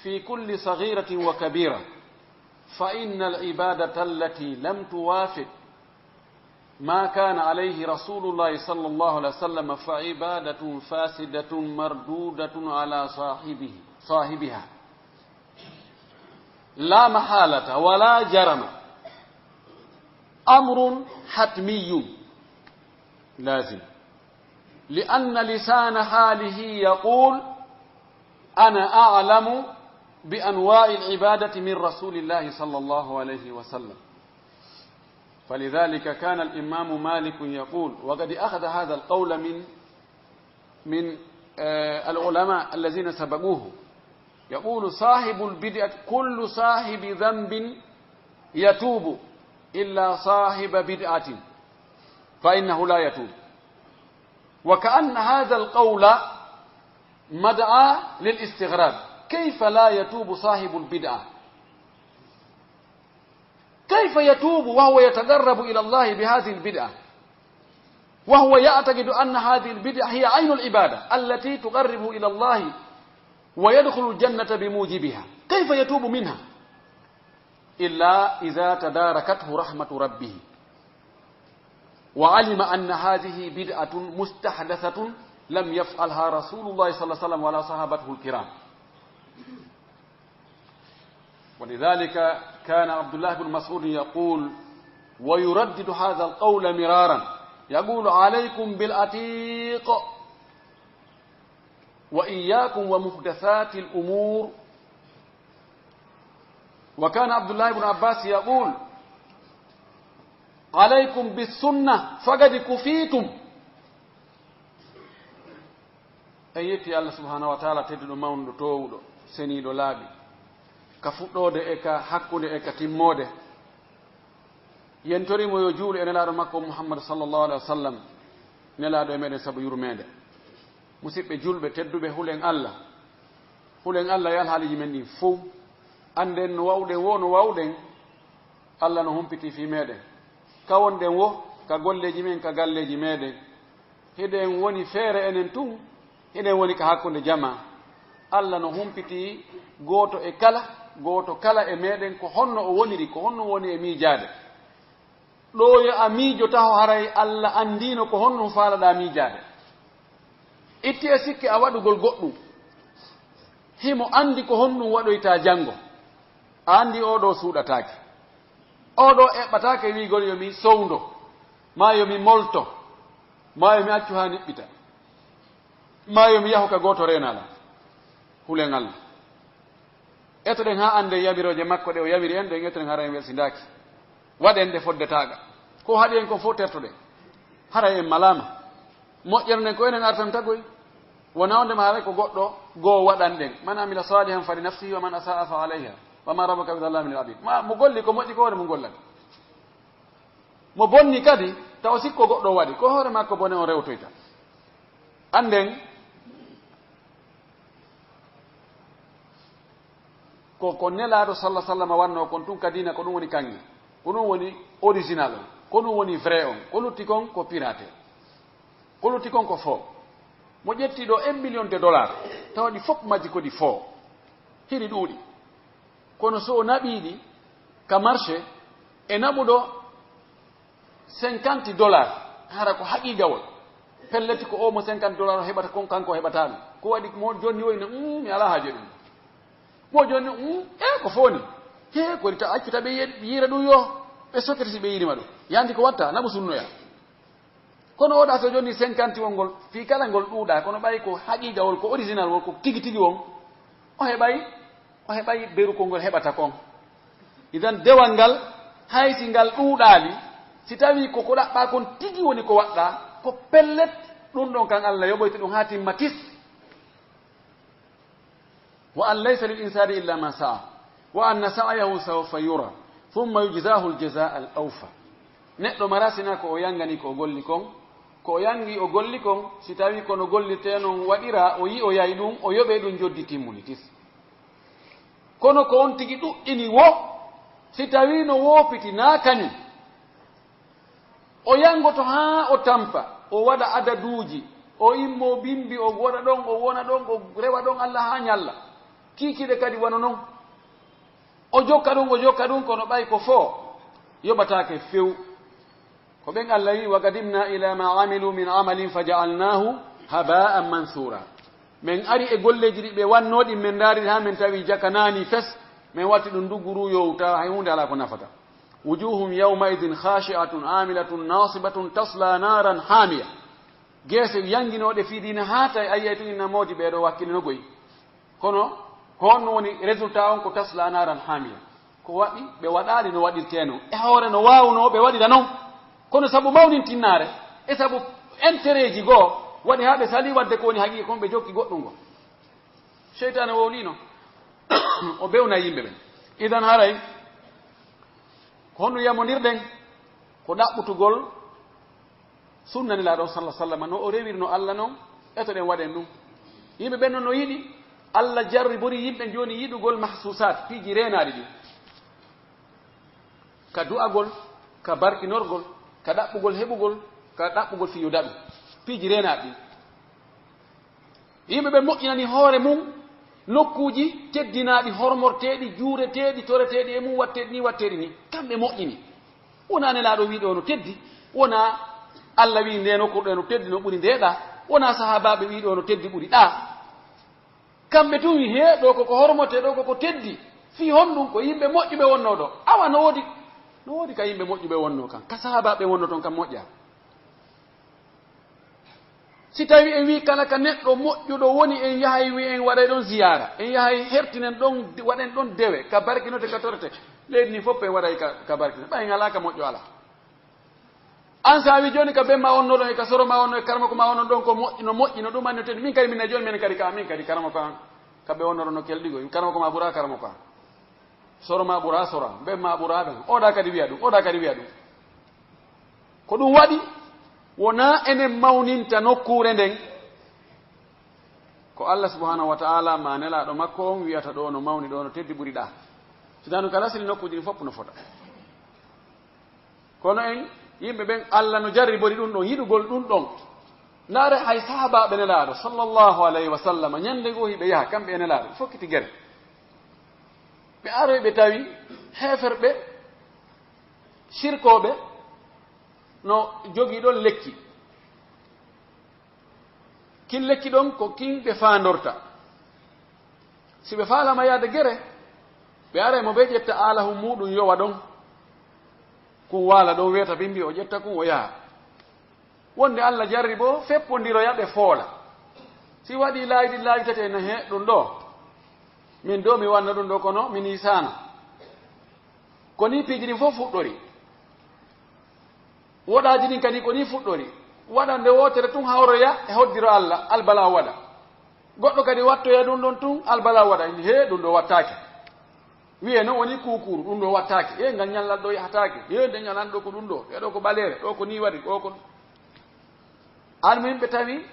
في كل صغيرة وكبيرة فإن العبادة التي لم توافق ما كان عليه رسول الله صلى الله عليه وسلم فعبادة فاسدة مردودة على صاحبها لا محالة ولا جرم أمر حتمي لازم لأن لسان حاله يقول أنا أعلم بأنواع العبادة من رسول الله صلى الله عليه وسلم فلذلك كان الإمام مالك يقول وقد أخذ هذا القول من العلماء الذين سبقوه يقول صاحب البدعة كل صاحب ذنب يتوب إلا صاحب بدعة فإنه لا يتوب وكأن هذا القول مدعى للاستغراب كيف لا يتوب صاحب البدعة كيف يتوب وهو يتقرب إلى الله بهذه البدعة وهو يعتقد أن هذه البدعة هي عين العبادة التي تقرب إلى الله ويدخل الجنة بموجبها كيف يتوب منها إلا إذا تداركته رحمة ربه وعلم أن هذه بدعة مستحدثة لم يفعلها رسول الله صلى الله عليه وسلم ولا صحابته الكرام ولذلك كان عبد الله بن مسعود يقول ويردد هذا القول مرارا يقول عليكم بالعتيق وإياكم ومحدثات الأمور. وكان عبد الله بن عباس يقول عليكم بالسنة فقد كفيتم. أيتي الله سبحانه وتعالى تدل ماوندو توودو سنيدو لابي كفوتودو إكا حكودو إكا تيمودو yentori mo yo juulu ene laado makko Muhammad sallallahu alaihi wasallam ne laado e meden sabu yurmede musibbe julbe teddube hulen Allah yal haliji men di fu anden no wawden wono wawden Allah no humpiti fi meden kawonden wo ka golleji men ka galleji meden heden woni feere enen tun heden woni ka hakkunde jama Allah no humpiti goto kala e meden ko honno o woniri ko honno woni e miijaade ɗo yo a miijo taho haray Allah andino ko honno faalaɗa miijaade itti e sikki a waɗugol goɗɗum himo andi ko honɗum waɗoyta janngo a andi oɗo suuɗataake oɗo eɓɓataake wiigol yomi sowndo ma yomi molto ma yomi accu ha niɓɓita ma yomi yahu ka gooto renala hulen Allah etoɗen ha ande yamirooje makko ɗe o yamiri en ɗen etoɗen hara en welsindaaki waɗen nde foddetaga ko haɗi en ko fof tertoɗen hara en malama moƴƴerden ko enen artan tagoy wona ondema haray ko goɗɗo goo waɗanɗen man amila salihan fa li nafsihi wa man asaa fa alayha wa ma rabbuka bi dhallamin lil abid mo golli ko moƴƴi ko hoore mo gollani mo bonni kadi taw sikko goɗɗo waɗi ko hoore makko bone on rewtoyta anden ko nelaɗo sallah sallam wanno kon tun kadina ko ɗum woni kangi ko ɗum woni original on ko ɗum woni vrai on ko lutti kon ko pirate ko lutti kon ko faux mo ƴetti ɗo 1 million de dollars tawaɗi fof majji kodi faux hiɗi ɗuuɗi kono so o naɓiɗi ka marché e naɓuɗo 50 dollars hara ko haqiqawol pelleti ko omo 50 dollars o heɓata kon kanko heɓata ɗum ko waɗi mo jonni woyno mi ala haaje ɗum mo jonni ko foni he ko rita accita ɓe yiira ɗum yo ɓe sokkete si ɓe yiirima ɗum yandi ko watta naɓu sunnoya kono oɗa so jonni 50 wol ngol fi kala ngol ɗuuɗa kono ɓayi ko haqiqawol ko original wol ko tigi tigi won o heɓay berukol ngol heɓata kon idan dewal ngal haysi ngal ɗuuɗali si tawi koko ɗaɓɓa kon tigi woni ko waɗɗa ko pellet ɗum ɗon kan Allah yoɓoyta ɗum ha timma tis wa an laysa lil insani illa ma sa'a wa anna sa'yahu sawfa yura thumma yujzahu al-jazaa al-awfa neɗɗo marasina ko o yangani ko o golli kon ko o yangi o golli kon si tawi kono gollite non waɗira o yi o yayi ɗum o yoɓe ɗum joddi timmuli tis kono ko on tigi ɗuɗɗini wo si tawi no woopiti na kañum o yangoto ha o tampa o waɗa adaduuji o immo bimbi o waɗa ɗon o wona ɗon o rewa ɗon Allah ha ñalla kiikiɗe kadi wano noon o jokka ɗum kono ɓay ko fo yoɓatake few ko ɓen Allah wi wa qadimna ila ma amilu min amalin fa ja'alnahu haba'an mansura min ari e golleji ɗi ɓe wannoɗi min daari ha min tawi jakanani fes min watti ɗum duguru yowta hay hunde ala ko nafata wujuhum yawma idin khashi'atun amilatun nasibatun tasla naran hamiya geese yanginoɗe fiidina haata ayyay tun inna mawdi ɓeɗo wakkilinogoy kono ko honno woni résultat on ko tasla naran hamiya ko waɗi ɓe waɗali no waɗirteno e hoore no wawno ɓe waɗira noon kono sabu mawnintinnare e sabu intérêt ji goo waɗi ha ɓe sali wadde ko woni haqiqa kon ɓe jokki goɗɗum ngo cheytane wowlino o bewna yimɓe ɓen idan haray ko honno yamodirɗen ko ɗaɓɓutugol sunnanilaɗo sallah sallam no o rewirno Allah noon etoɗen waɗen ɗum yimɓe ɓen noon no yiɗi Allah jarri bori yimɓe joni yiɗugol mahsusat piiji renaɗi ɗi ka du'agol ka barkinorgol ka ɗaɓɓugol heɓugol ka ɗaɓɓugol fiyo daɓi piiji renaɗi ɗi yimɓe ɓe moƴƴinani hoore mum nokkuji teddinaɗi hormorteɗi juureteɗi toreteɗi e mum watteɗi ni watteɗi ni kamɓe moƴƴini wona nelaɗo wiɗo no teddi wona Allah wi nde nokkuɗo no teddi no ɓuri ndeɗa wona sahabaɓe wiɗo no teddi ɓuri ɗa kamɓe tun wi he ɗo koko hormote ɗo koko teddi fi honɗum ko yimɓe moƴƴuɓe wonno ɗo awa no woodi ka yimɓe moƴƴuɓe wonno kan ka sahabaɓe wonno toon kam moƴƴa si tawi en wi kala ka neɗɗo moƴƴuɗo woni en yahay wi en waɗay ɗon ziyara en yahay hertinen ɗon waɗen ɗon dewe ka barkinote ka torete leydi ni fof en waɗay ka barkino ɓay ngala ka moƴƴo ala an sa wi joni ka be ma onno ɗon e ka soro ma onno e karama ko ma onno ɗon ko moƴƴino ɗum anni tedi min kadi minne joni minen kadi ka min kadi karama ko an kamɓe onnoɗo no kelɗigo karama ko ma ɓuura karama ko an soro ma ɓuura sora be ma ɓuura ɗum oɗa kadi wiya ɗum oɗa kadi wiya ɗum ko ɗum waɗi wona enen mawninta nokkure nden ko Allah subhanahu wa ta'ala ma nelaɗo makko on wiyata ɗo no mawni ɗo no teddi ɓuri ɗa sidanu kala sili nokkuji ɗi fopp no fota kono en yimɓe ɓen Allah no jarribori ɗum ɗon yiɗugol ɗum ɗon ndaare hay sahabaɓe nelaɗo sallllahu alayhi wa sallam ñande goo hiɓe yaha kamɓe e nelaɗo fokkiti guere ɓe aroy ɓe tawi heferɓe sirkoɓe no jogii ɗon lekki kin lekki ɗon ko kin ɓe faandorta si ɓe faalama yaade gere ɓe aray mo ɓe ƴetta alahu muɗum yowa ɗon kum waala ɗon wiyata bimbi o ƴetta kum o yaha wonde Allah jarri bo feppodiroya ɓe foola si waɗi laayiɗi laayitati ene he ɗum ɗo min do mi wanna ɗum ɗo kono min isano koni piiji ɗin fof fuɗɗori woɗaji ɗin kadi koni fuɗɗori waɗa nde wotere tun hawroya e hoddiro Allah albala waɗa goɗɗo kadi wattoya ɗum ɗon tun albala waɗa he ɗum ɗo wattake wiye no woni kukuru ɗum ɗo wattake e ngal ñallal ɗo yahatake e nde ñalan ɗo ko ɗum ɗo ɗeɗo ko ɓalere ɗo ko ni waɗi ɗo ko almuhim ɓe tawi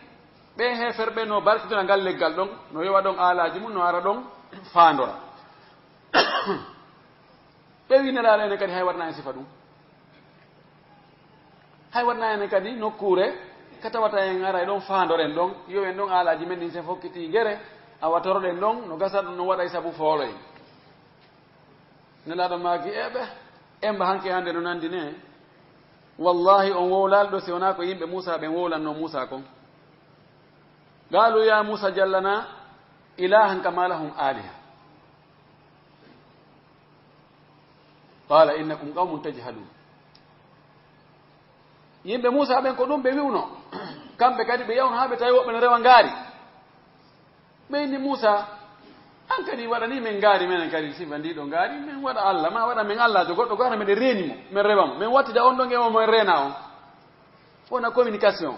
ɓe heferɓe no barkitona ngal leggal ɗon no yowa ɗon alaji mum no ara ɗon faandora ɓe wineraɗo ene kadi hay waɗna en sifa ɗum hay waɗna ene kadi nokkure ka tawata en ara e ɗon faandoren ɗon yo en ɗon alaji men ɗin sen fokkiti guere a watoroɗen ɗon no gasa ɗum no waɗa e saabu foolo en nelaɗo maaki eɓe emba hanke hande no nandi ne wallahi on wowlal ɗo si wona ko yimɓe Musa ɓen wowlanno Musa kon قالوا يا موسى جلنا إلها كما لهم آلهة قال إنكم قوم تجهلون yimɓe Musa ɓen ko ɗum ɓe wiwno kamɓe kadi ɓe yawno ha ɓe tawi woɓɓe no rewa ngaari ɓe inni Musa an kadi waɗani men ngaari menen kadi sifa ndiɗo ngaari min waɗa Allah ma waɗa min Allah jo goɗɗo gara meɗen reeni mo min rewa mo min wattida on ɗon e momin reena on wona communication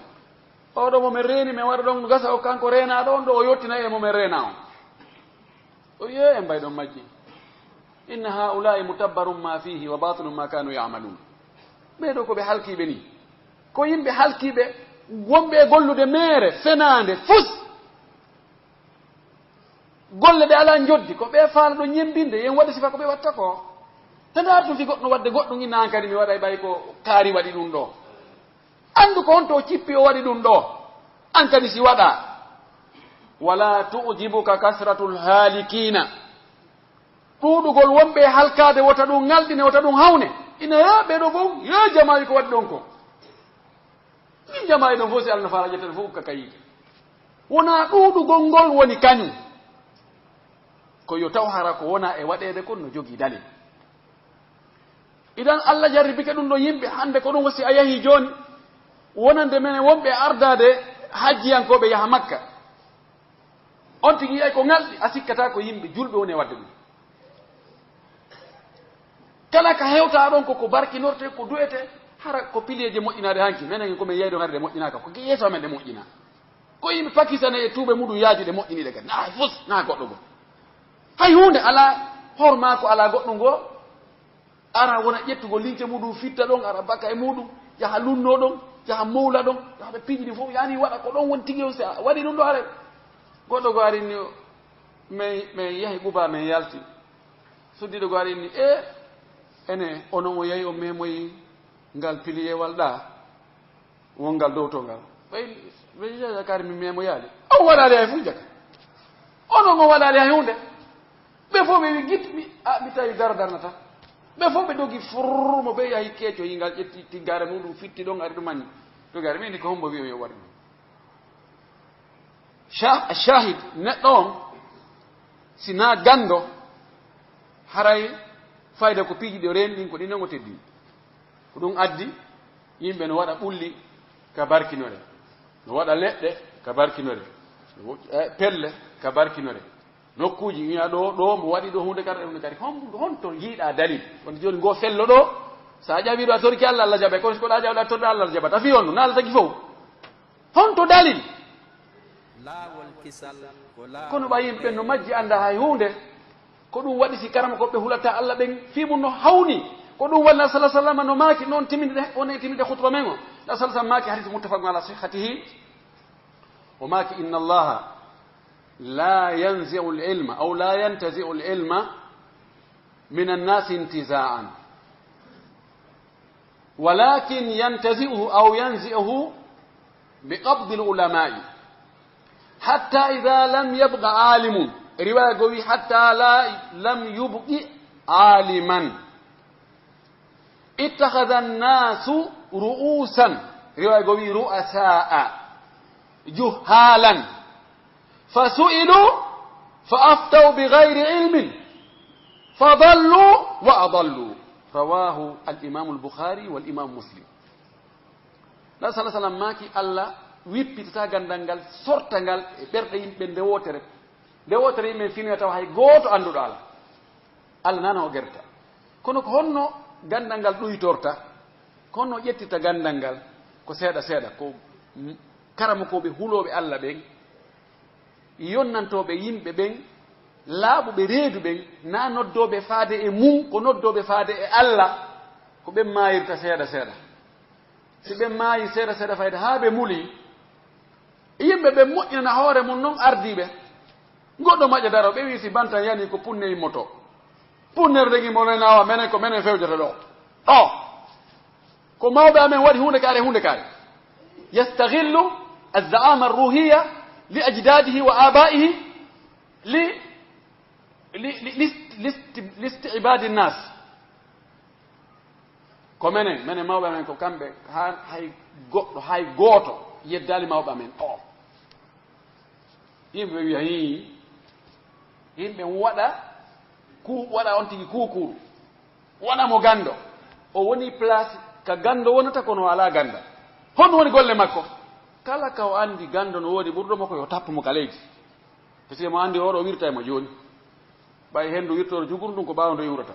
oɗo momin reeni min waɗa ɗon gasa o kanko reenaɗo on ɗo o yottina e momin reena on o ye en mbay ɗon majji inna haulai mutabbarum ma fihi wa batilum ma kanu yamalun ɓeɗo koɓe halkiɓe ni ko yimɓe halkiɓe wonɓe e gollude meere fenande fus golle ɗe ala joddi ko ɓe faala ɗo ñembinde yen waɗi sifa ko ɓe watta ko tana ɗum fi goɗɗo wadde goɗɗum inna an kadi mi waɗa ɓay ko kaari waɗi ɗum ɗo andu ko on to cippi o waɗi ɗum ɗo an kadi si waɗa wala tujibuka kasratul halikina ɗuɗugol wonɓe halkade wota ɗum ngalɗine wota ɗum hawne ina ya ɓeɗo fof yo jamayi ko waɗi ɗon ko min jamayi ɗon fof si Allah fara ƴettata fof ukka kayite wona ɗuɗugol ngol woni kañum ko yo taw hara ko wona e waɗede kon no jogii dalil idan Allah jarribike ɗum ɗo yimɓe hande ko ɗum wasi a yahi joni wonande men wonɓe ardade hajjiyankoɓe yaha Makka on tigi yiyay ko ngalɗi a sikkata ko yimɓe julɓe woni e wadde ɗum kala ka hewta ɗon koko barkinorte ko du'ete hara ko pileje moƴƴinade hanki minen komin yeydo hande ɗe moƴƴinaka ko yeeso men ɗe moƴƴina ko yimɓe pakistane e tuuɓe muɗum yaaji ɗe moƴƴiniɗe kadi na fus na goɗɗo go hay hunde ala hoor maako ala goɗɗo ngo ara wona ƴettugo lince muɗum fitta ɗon ara bakka e muɗum yaha lunno ɗon yaha mawla ɗon yahaɓe piiji ɗi fof yani waɗa ko ɗon won tigi o si a waɗi ɗum ɗo are goɗɗo go arini min yahi ɓuba min yalti suddiɗo go arini ene onon o yahi o memoyi ngal piliyewal ɗa wongal dow to ngal ɓe kari mi memoyaali on waɗali hay fu jaka onon o waɗali hay hunde ɓe fof ɓe wi git mi tawi darnata ɓe fof ɓe dogi furmo ɓe yahi keeco yingal ƴetti tiggare muɗum fitti ɗon ari ɗumanni dogare mini ko hombo wiyo yo waɗi ɗum shahid neɗɗo on sina gando haray fayda ko piiji ɗe reni ɗin ko ɗi nango teddi ko ɗum addi yimɓe no waɗa ɓulli ka barkinore no waɗa leɗɗe ka barkinore pelle ka barkinore nokkuji wiya ɗo mo waɗi ɗo hunde kadi honto yiiɗa dalil wonde joni ngo fello ɗo sa ƴawiɗo a torki Allah Allah jaɓe kono ko ɗa ƴawɗa torɗa Allah jaɓat a fi on na Allah tagi fof honto dalil laawol kisal kono ɓa yimɓe no majji anda hay hunde ko ɗum waɗi si karama koɓe hulata Allah ɓen fimum no hawni ko ɗum waɗi sallallahu alaihi wasallam no maaki noon timide khutba men o sallallahu alaihi wasallam maaki hadith muttafaqun ala sihhatihi o maaki inna allaha la yanzi'u al-ilma aw la yantazi'u al-ilma min an-nas intiza'an ولكن ينتزئه أو ينزئه بقبض العلماء حتى إذا لم يبقى عالم رواية قوي حتى لم يبقى عالما اتخذ الناس رؤوسا رواية قوي رؤساء جهالا فسئلوا فأفتوا بغير علم فضلوا وأضلوا رواه الإمام البخاري والإمام مسلم لا صلى الله عليه وسلم ماكي الله wippitata gandal ngal sorta ngal e ɓerɗe yimɓe nde wotere yimɓe finira taw hay gooto annduɗo Allah Allah nana o gerta kono ko honno gandal ngal ɗoytorta ko honno ƴettita gandal ngal ko seeɗa seeɗa ko karamokoɓe huloɓe Allah ɓen yonnantoɓe yimɓe ɓen laaɓuɓe reedu ɓen na noddoɓe faade e mum ko noddoɓe faade e Allah ko ɓen mayirta seeɗa seeɗa si ɓen maayi seeɗa seeɗa fayde haa ɓe muli yimɓe ɓe moƴƴinana hoore mum noon ardiɓe goɗɗo maƴa daro ɓe wi si bantan yani ko punne yimmoto punnere regi mono nawa menen ko menen fewjata ɗo ko mawɓe amen waɗi hunde kaare yastaghillu az-za'ama ar-ruhiyya li ajdadihi wa abaihi listi'ibadi nnas ko menen mawɓe amen ko kamɓe hay gooto yeddali mawɓe amen yimɓe wiya yimɓe waɗa on tigi kuukuru waɗamo gando o woni place ka gando wonata kono ala ganda honno woni golle makko kala ka o andi gando no woodi ɓurɗo makko yo tappumo ka leydi par ce que mo andi oɗo wirta mo joni ɓay hendu wirtoro juguru ɗum ko ɓawa ndo iwrata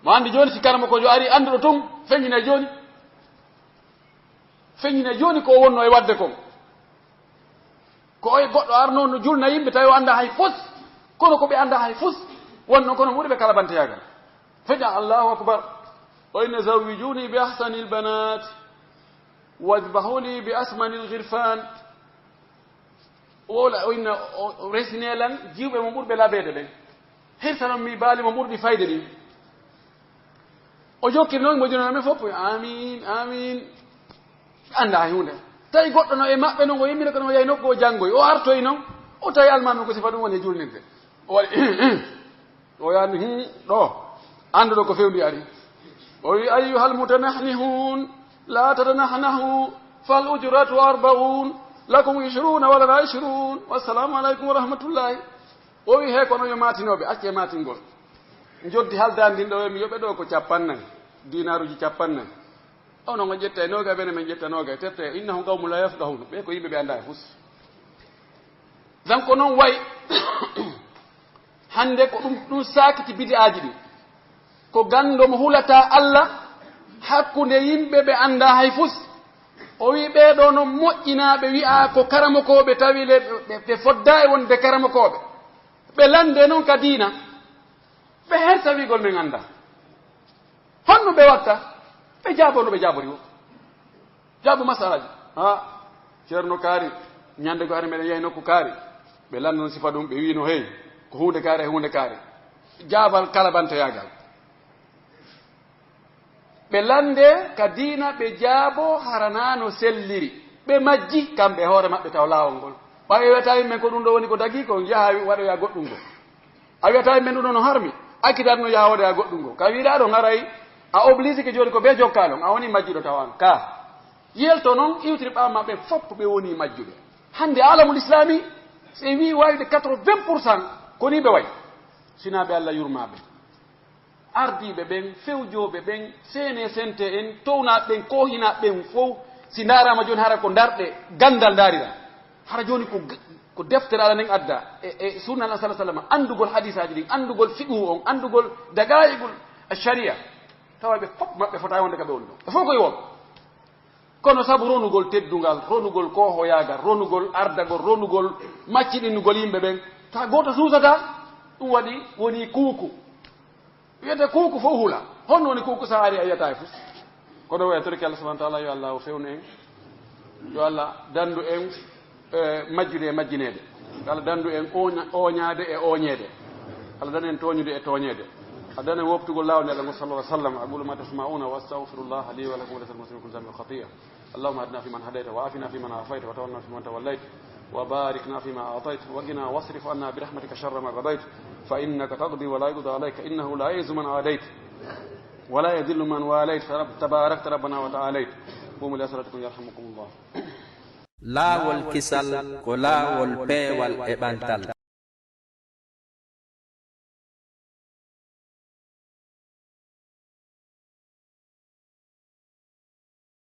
mo andi joni si karama ko jo ari anduɗo tum feññine joni ko wonno e wadde kon ko oye goɗɗo arno no julna yimɓe tawi o anda hay fus kono ko ɓe anda hay fus wonno kono ɓuri ɓe kala banteyagal feƴa allahu akbar o inne zawwijuni bi ahsani lbanat wadbahuli bi asmani lgirfan wola o inna o resinelan jiwɓe mo ɓurɓe labede ɓen hirtanon mi baali mo ɓurɗi fayde ɗin o jokkiri noon mo jonaname fof amin anda hay hunde tawi goɗɗo no e maɓɓe noon o yimmina kono o yahi nokku o janngoy o artoyi noon o tawi almami ko sifa ɗum woni e julnirde o waɗi o yaani ɗo annduɗo ko fewndi ari o wi ayyuha almutanahihun la tatanahnahu fal ujratu 40 lakum 20 walana 20 wassalamu aleykum wa rahmatullahi o wi he kono yo matinoɓe acce matingol joddi haldandi ɗo mi yoɓe ɗo ko 40 dinaruji 40 ono ngo ƴetta e noga bene men ƴetta noga tette innahu qawmu la yafqahun ɓe ko yimɓe ɓe anda e fus dan ko noon way hande ko ɗum sakiti bid'aji ɗi ko gando mo hulata Allah hakkunde yimɓe ɓe anda hay fus o wi ɓeɗo no moƴƴinaɓe wi'a ko karamokoɓe tawi ɓe fodda e wonde karamokoɓe ɓe lande noon ka diina ɓe herta wigol men anda honno ɓe watta ɓe jaabo no ɓe jaabori o jaabo masalaji ceerno kaari ñande ko ari meɗen yahi nokku kaari ɓe landa no sifa ɗum ɓe wino hey ko hunde kaari jaabal kala bantoyagal ɓe lande ka diina ɓe jaabo harana no selliri ɓe majji kamɓe hoore maɓɓe taw laawol ngol ɓawi wiyata yimɓen ko ɗum ɗo woni ko dagi ko jaha waɗoya goɗɗum ngo a wiyata yimɓen ɗum ɗo no harmi akkitat no yahoɗoya goɗɗum ngo ka wiɗa ɗo garay a oblige ke joni ko ɓe jokkalon a woni majjuɗo tawan ka yelto noon iwtiri ɓawa maɓɓe fopp ɓe woni majjuɓe hande alamul islami so wi wayde 80% koni ɓe way sinaɓe Allah yurmaɓe ardiɓe ɓen fewjoɓe ɓen sene sente en townaɓe ɓen kohinaɓe ɓen fof si ndarama joni hara ko darɗe gandal darira hara joni ko deftere ala nden adda e sunna Allah sallallahu alaihi wasallam andugol hadisaji ɗin andugol fiqhu on andugol dagaigol sharia tawa ɓe fof maɓɓe fota wonde kaɓe woni ɗo ɓe fof koye won kono sabu ronugol teddungal ronugol kohoyagal ronugol ardagol ronugol macciɗinnugol yimɓe ɓen ta goto suusata ɗum waɗi woni kuuku wiyete kuuku fof hula honno woni kuuku sa ari a yiyata e fof kono wiya torki Allah subahana taala yo Allah o fewnu en yo Allah dandu en majjude e majjinede Allah dandu en oñade e oñede Allah dan en toñude e toñede أدانا وابتقوا الله ونعلم صلى الله عليه وسلم أقول ما تسمعون وأستغفر الله لي ولكم ولسائر المسلمين كل ذنب وخطيئة اللهم أهدنا فيمن هديت وعافنا فيمن عافيت وتولنا فيمن توليت وباركنا فيما أعطيت وقنا واصرف عنا برحمتك شر ما قضيت فإنك تقضي ولا يقضى عليك إنه لا يعز من عاديت ولا يذل من واليت تباركت ربنا وتعاليت قوموا إلى صلاتكم يرحمكم الله لا والكسل ولا والبي والإبانتال